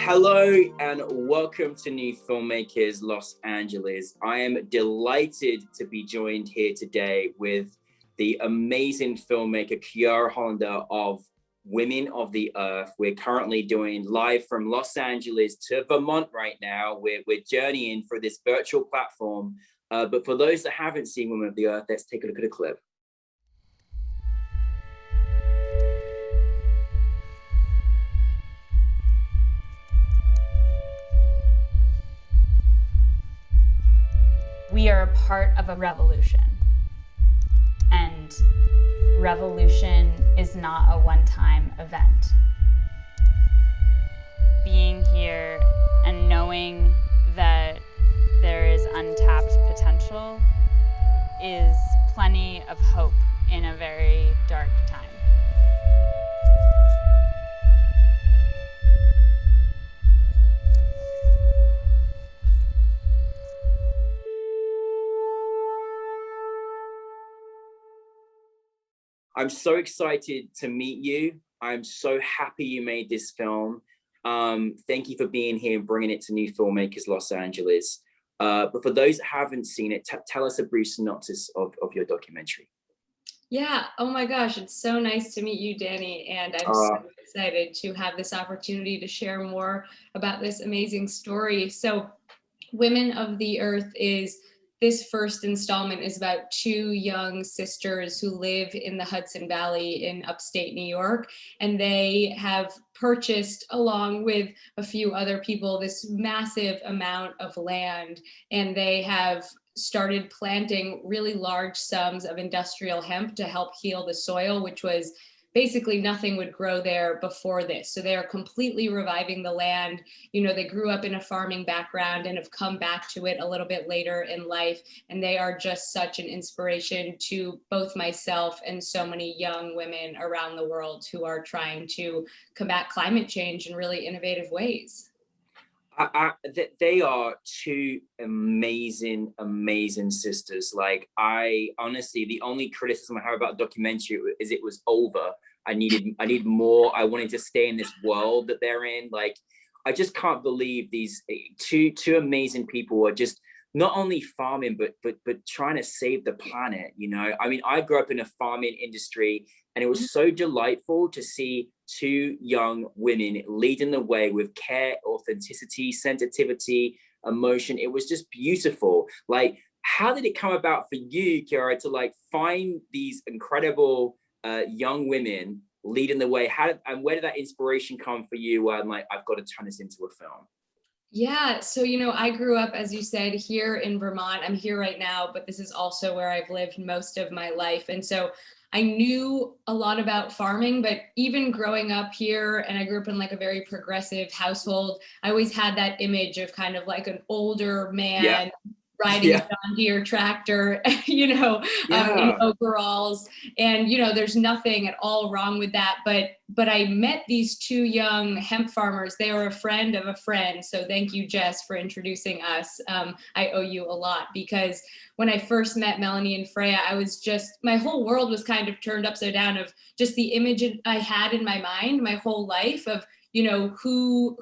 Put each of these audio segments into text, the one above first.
Hello and welcome to New Filmmakers Los Angeles. I am delighted to be joined here today with the amazing filmmaker Chiara Hollender of Women of the Earth. We're currently doing live from Los Angeles to Vermont right now. We're journeying through this virtual platform. But for those that haven't seen Women of the Earth, let's take a look at a clip. We are a part of a revolution, and revolution is not a one-time event. Being here and knowing that there is untapped potential is plenty of hope in a very dark time. I'm so excited to meet you. I'm so happy you made this film. Thank you for being here and bringing it to New Filmmakers Los Angeles. But for those that haven't seen it, tell us a brief synopsis of your documentary. Yeah, oh my gosh, it's so nice to meet you, Danny, and I'm so excited to have this opportunity to share more about this amazing story. So Women of the Earth this first installment is about two young sisters who live in the Hudson Valley in upstate New York, and they have purchased, along with a few other people, this massive amount of land, and they have started planting really large sums of industrial hemp to help heal the soil, which was basically nothing would grow there before this. So they are completely reviving the land. You know, they grew up in a farming background and have come back to it a little bit later in life. And they are just such an inspiration to both myself and so many young women around the world who are trying to combat climate change in really innovative ways. They are two amazing sisters. Like, I honestly, the only criticism I have about the documentary is it was over. I need more. I wanted to stay in this world that they're in. Like, I just can't believe these two amazing people are just not only farming, but trying to save the planet. You know, I mean, I grew up in a farming industry, and it was so delightful to see two young women leading the way with care, authenticity, sensitivity, emotion. It was just beautiful. Like, how did it come about for you, Chiara, to like find these incredible young women leading the way? And where did that inspiration come for you? I'm like, I've got to turn this into a film. Yeah, so, you know, I grew up, as you said, here in Vermont. I'm here right now, but this is also where I've lived most of my life. And so I knew a lot about farming, but even growing up here, and I grew up in like a very progressive household, I always had that image of kind of like an older man riding a John Deere tractor, you know, in overalls. And, you know, there's nothing at all wrong with that. But I met these two young hemp farmers. They were a friend of a friend. So thank you, Jess, for introducing us. I owe you a lot, because when I first met Melanie and Freya, I was just, my whole world was kind of turned upside down of just the image I had in my mind my whole life of, you know, who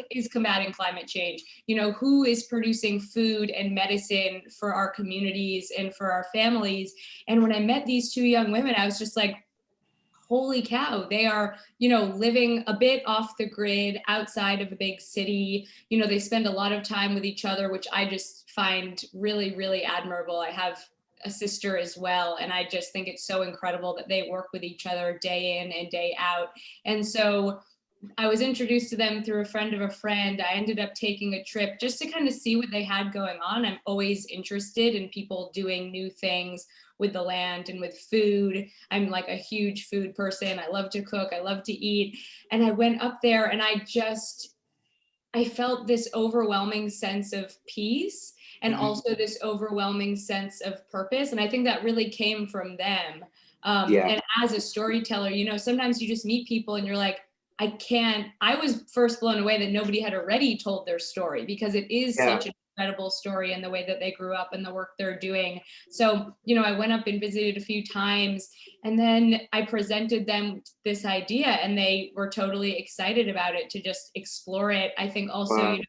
is combating climate change, you know, who is producing food and medicine for our communities and for our families. And when I met these two young women, I was just like, holy cow, they are, you know, living a bit off the grid outside of a big city. You know, they spend a lot of time with each other, which I just find really, really admirable. I have a sister as well, and I just think it's so incredible that they work with each other day in and day out. And so I was introduced to them through a friend of a friend. I ended up taking a trip just to kind of see what they had going on. I'm always interested in people doing new things with the land and with food. I'm like a huge food person. I love to cook. I love to eat. And I went up there and I felt this overwhelming sense of peace and also this overwhelming sense of purpose. And I think that really came from them. And as a storyteller, you know, sometimes you just meet people and you're like, I was first blown away that nobody had already told their story, because it is such an incredible story and the way that they grew up and the work they're doing. So, you know, I went up and visited a few times, and then I presented them this idea and they were totally excited about it to just explore it. I think also, Wow. you know,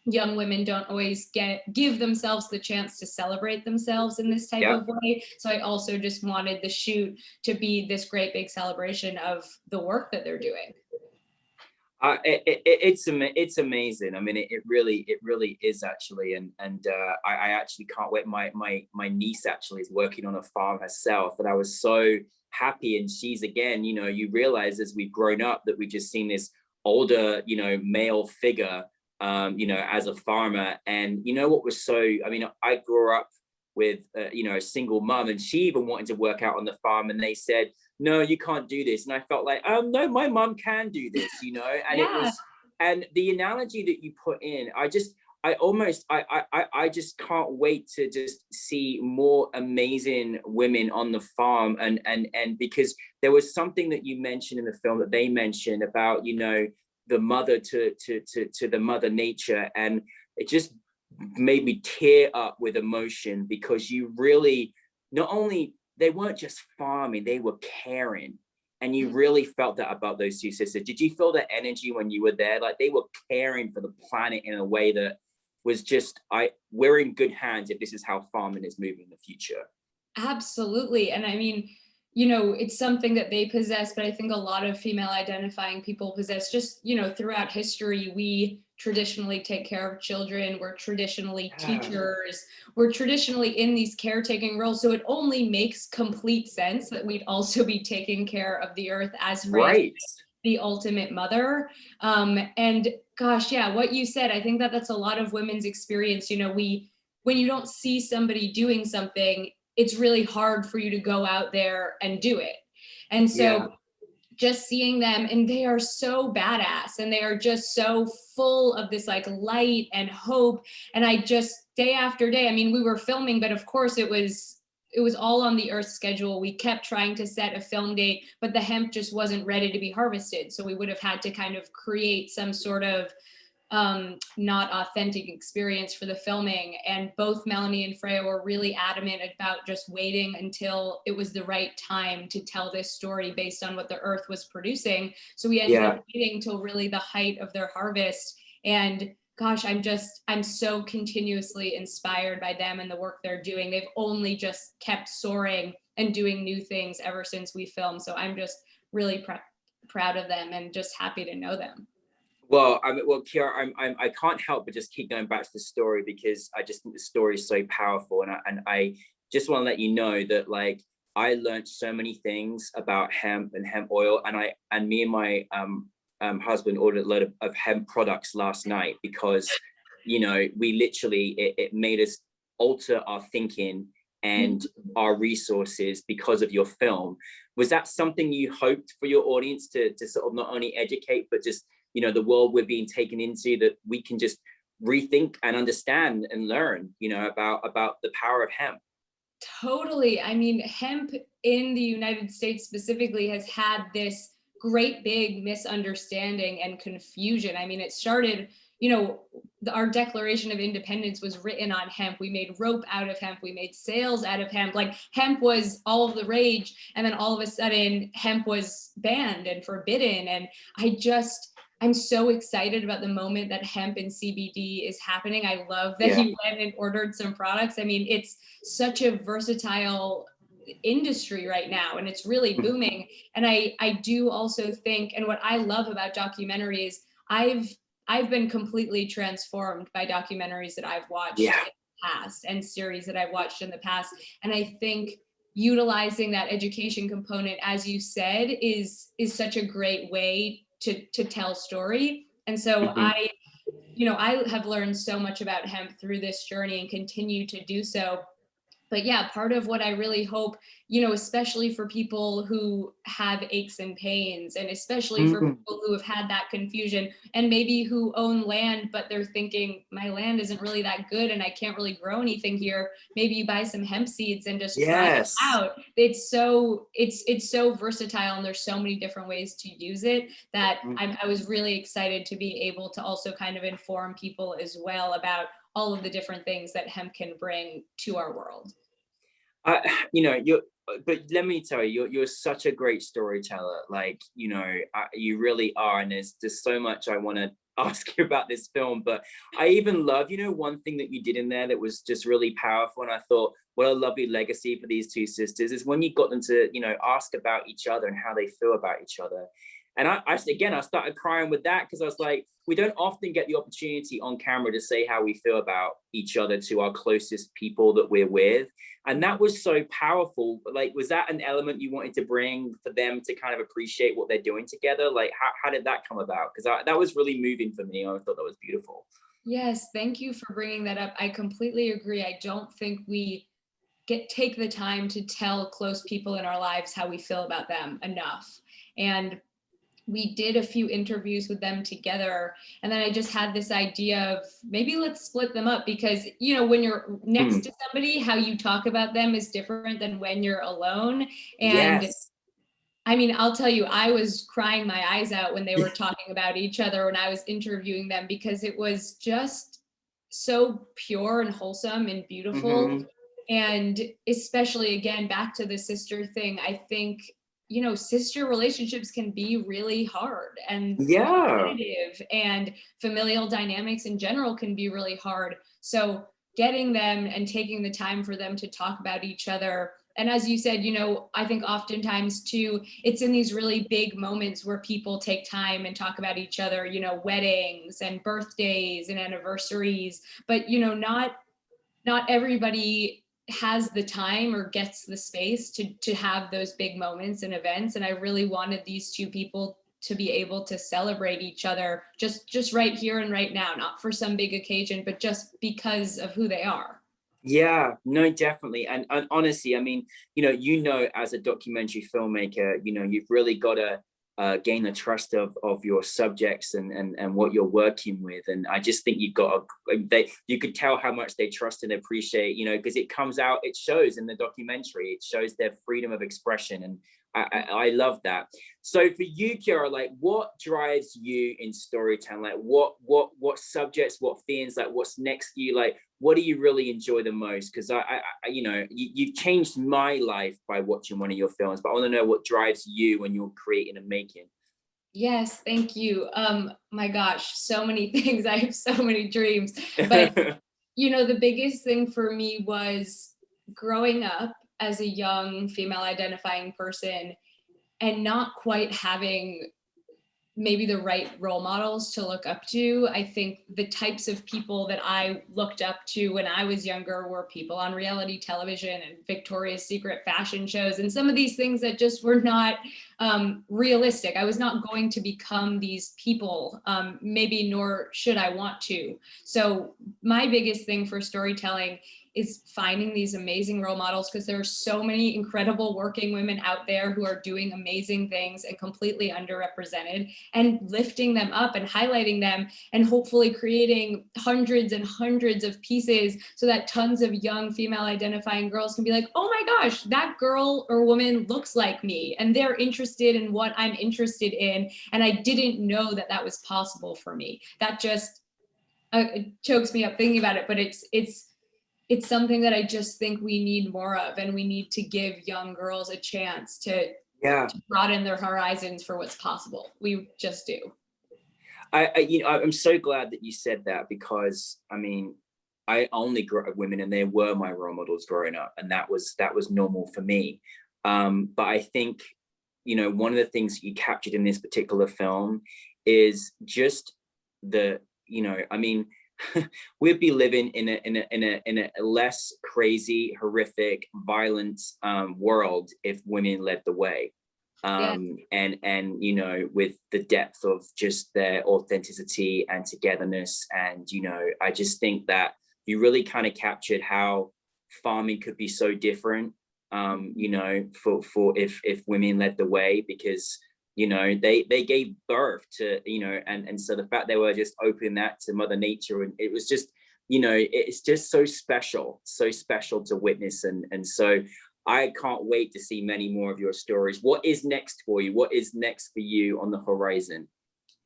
young women don't always give themselves the chance to celebrate themselves in this type of way. So I also just wanted the shoot to be this great big celebration of the work that they're doing. It's amazing. I mean, it really is actually, and I actually can't wait. My niece actually is working on a farm herself, and I was so happy. And she's, again, you know, you realize as we've grown up that we've just seen this older, you know, male figure, you know, as a farmer. And you know what was so, I mean, I grew up with you know, a single mom, and she even wanted to work out on the farm, and they said, no, you can't do this. And I felt like, no, my mom can do this, you know. And it was, and the analogy that you put in, I just can't wait to just see more amazing women on the farm. And because there was something that you mentioned in the film that they mentioned about, you know, the mother to the mother nature, and it just made me tear up with emotion, because you really, not only, they weren't just farming, they were caring. And you really felt that about those two sisters. Did you feel that energy when you were there? Like, they were caring for the planet in a way that was just, we're in good hands if this is how farming is moving in the future. Absolutely. And I mean, you know, it's something that they possess, but I think a lot of female identifying people possess. Just, you know, throughout history, we traditionally take care of children, we're traditionally teachers, we're traditionally in these caretaking roles. So it only makes complete sense that we'd also be taking care of the earth as the ultimate mother. And gosh, yeah, what you said, I think that that's a lot of women's experience. You know, when you don't see somebody doing something, it's really hard for you to go out there and do it. And so just seeing them, and they are so badass, and they are just so full of this like light and hope. And I just, day after day, I mean, we were filming, but of course it was all on the Earth schedule. We kept trying to set a film date, but the hemp just wasn't ready to be harvested. So we would have had to kind of create some sort of not authentic experience for the filming. And both Melanie and Freya were really adamant about just waiting until it was the right time to tell this story based on what the earth was producing. So we ended up waiting till really the height of their harvest. And gosh, I'm so continuously inspired by them and the work they're doing. They've only just kept soaring and doing new things ever since we filmed. So I'm just really proud of them and just happy to know them. Well, Chiara, I can't help but just keep going back to the story, because I just think the story is so powerful, and I just want to let you know that, like, I learned so many things about hemp and hemp oil, and me and my husband ordered a load of hemp products last night, because, you know, we literally, it made us alter our thinking and our resources because of your film. Was that something you hoped for your audience to sort of not only educate, but just, you know, the world we're being taken into, that we can just rethink and understand and learn, you know, about the power of hemp? Totally. I mean, hemp in the United States specifically has had this great big misunderstanding and confusion. I mean, it started, you know, our Declaration of Independence was written on hemp. We made rope out of hemp. We made sails out of hemp. Like, hemp was all of the rage. And then all of a sudden hemp was banned and forbidden. And I'm so excited about the moment that hemp and CBD is happening. I love that you went and ordered some products. I mean, it's such a versatile industry right now, and it's really booming. And I do also think, and what I love about documentaries, I've been completely transformed by documentaries that I've watched in the past and series that I've watched in the past. And I think utilizing that education component, as you said, is such a great way to tell story. And so I have learned so much about hemp through this journey and continue to do so. But yeah, part of what I really hope, you know, especially for people who have aches and pains, and especially for people who have had that confusion, and maybe who own land, but they're thinking, my land isn't really that good and I can't really grow anything here. Maybe you buy some hemp seeds and just try it out. It's so versatile, and there's so many different ways to use it that I was really excited to be able to also kind of inform people as well about all of the different things that hemp can bring to our world. You know, but let me tell you, you're such a great storyteller. Like, you know, you really are. And there's so much I want to ask you about this film. But I even love, you know, one thing that you did in there that was just really powerful. And I thought, what a lovely legacy for these two sisters is when you got them to, you know, ask about each other and how they feel about each other. And I started crying with that, because I was like, we don't often get the opportunity on camera to say how we feel about each other to our closest people that we're with. And that was so powerful. Like, was that an element you wanted to bring for them to kind of appreciate what they're doing together? Like, how did that come about? Because that was really moving for me. I thought that was beautiful. Yes, thank you for bringing that up. I completely agree. I don't think we take the time to tell close people in our lives how we feel about them enough. And we did a few interviews with them together. And then I just had this idea of maybe let's split them up, because, you know, when you're next to somebody, how you talk about them is different than when you're alone. And yes. I mean, I'll tell you, I was crying my eyes out when they were talking about each other when I was interviewing them, because it was just so pure and wholesome and beautiful. And especially, again, back to the sister thing, I think, you know, sister relationships can be really hard and competitive, and familial dynamics in general can be really hard. So getting them and taking the time for them to talk about each other. And as you said, you know, I think oftentimes too, it's in these really big moments where people take time and talk about each other, you know, weddings and birthdays and anniversaries, but, you know, not everybody has the time or gets the space to have those big moments and events. And I really wanted these two people to be able to celebrate each other just right here and right now, not for some big occasion, but just because of who they are. Yeah, no, definitely. And honestly, I mean, you know, as a documentary filmmaker, you know, you've really got to gain the trust of your subjects and what you're working with. And I just think you could tell how much they trust and appreciate, you know, because it comes out, it shows in the documentary, it shows their freedom of expression. And I love that. So for you, Chiara, like, what drives you in storytelling? Like, what subjects, what themes, like, what's next for you? Like, what do you really enjoy the most? Because I you know, you've changed my life by watching one of your films, but I want to know what drives you when you're creating and making. Yes, thank you. My gosh, so many things. I have so many dreams. But you know, the biggest thing for me was growing up as a young female identifying person and not quite having maybe the right role models to look up to. I think the types of people that I looked up to when I was younger were people on reality television and Victoria's Secret fashion shows and some of these things that just were not realistic. I was not going to become these people, maybe nor should I want to. So my biggest thing for storytelling is finding these amazing role models, because there are so many incredible working women out there who are doing amazing things and completely underrepresented, and lifting them up and highlighting them and hopefully creating hundreds and hundreds of pieces so that tons of young female identifying girls can be like, oh my gosh, that girl or woman looks like me and they're interested in what I'm interested in. And I didn't know that that was possible for me. That just it chokes me up thinking about it, but it's something that I just think we need more of, and we need to give young girls a chance to broaden their horizons for what's possible. We just do. I'm so glad that you said that, because I mean, I only grew up with women and they were my role models growing up, and that was normal for me. But I think, you know, one of the things that you captured in this particular film is just I mean, we'd be living in a less crazy, horrific, violent world if women led the way. And you know, with the depth of just their authenticity and togetherness. And, you know, I just think that you really kind of captured how farming could be so different, you know, for if women led the way, because, you know, they gave birth to, you know, and so the fact they were just opening that to Mother Nature, and it was just, you know, it's just so special to witness. And so I can't wait to see many more of your stories. What is next for you? What is next for you on the horizon?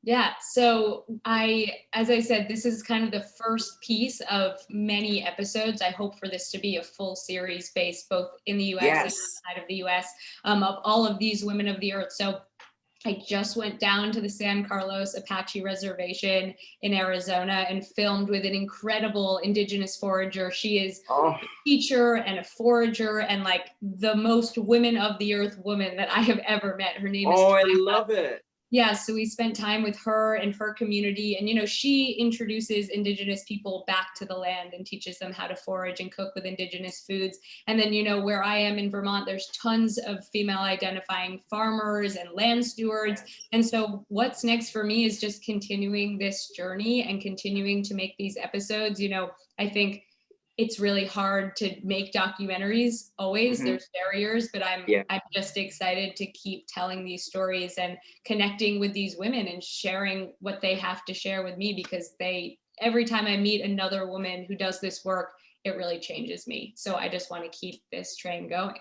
Yeah, so as I said, this is kind of the first piece of many episodes. I hope for this to be a full series based both in the US and Yes. outside of the US, of all of these women of the earth. So I just went down to the San Carlos Apache Reservation in Arizona and filmed with an incredible indigenous forager. She is Oh, a teacher and a forager and like the most women of the earth woman that I have ever met. Her name is oh, I Chiara. love it. Yeah, so we spent time with her and her community. And, you know, she introduces indigenous people back to the land and teaches them how to forage and cook with indigenous foods. And then, you know, where I am in Vermont, there's tons of female identifying farmers and land stewards. And so what's next for me is just continuing this journey and continuing to make these episodes. You know, I think it's really hard to make documentaries always. There's barriers, but Yeah. I'm just excited to keep telling these stories and connecting with these women and sharing what they have to share with me, because every time I meet another woman who does this work, it really changes me. So I just want to keep this train going.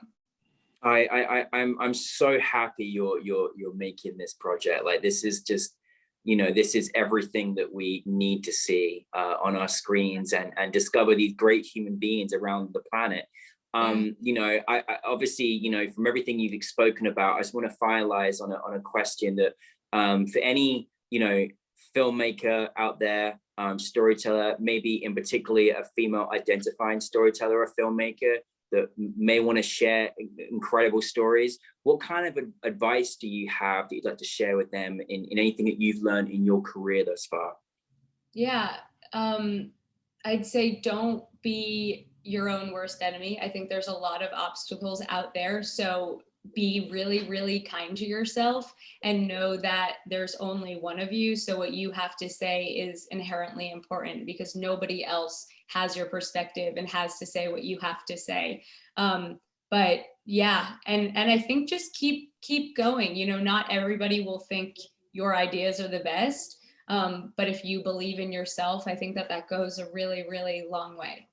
I'm so happy you're making this project. Like, this is just, you know, this is everything that we need to see on our screens, and discover these great human beings around the planet. You know, I obviously, you know, from everything you've spoken about, I just want to finalize on a question that for any, you know, filmmaker out there, storyteller, maybe in particularly a female identifying storyteller or filmmaker that may want to share incredible stories, what kind of advice do you have that you'd like to share with them in anything that you've learned in your career thus far? Yeah, I'd say don't be your own worst enemy. I think there's a lot of obstacles out there. So be really, really kind to yourself and know that there's only one of you. So what you have to say is inherently important, because nobody else has your perspective and has to say what you have to say. But yeah, and I think just keep going. You know, not everybody will think your ideas are the best. But if you believe in yourself, I think that goes a really, really long way.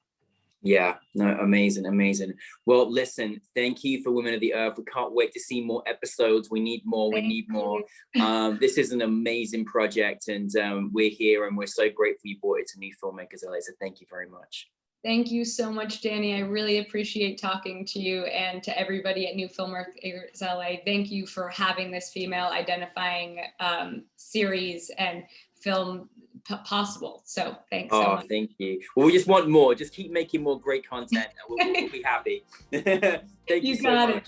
Yeah, no, amazing, amazing. Well, listen, thank you for Women of the Earth. We can't wait to see more episodes. We need more, we need more. This is an amazing project, and we're here, and we're so grateful you brought it to NewFilmmakers LA. So thank you very much. Thank you so much, Danny. I really appreciate talking to you, and to everybody at NewFilmmakers LA. Thank you for having this female identifying series and film possible. So thanks so much. Thank you. Well, we just want more. Just keep making more great content, and we'll be happy. Thank you so much.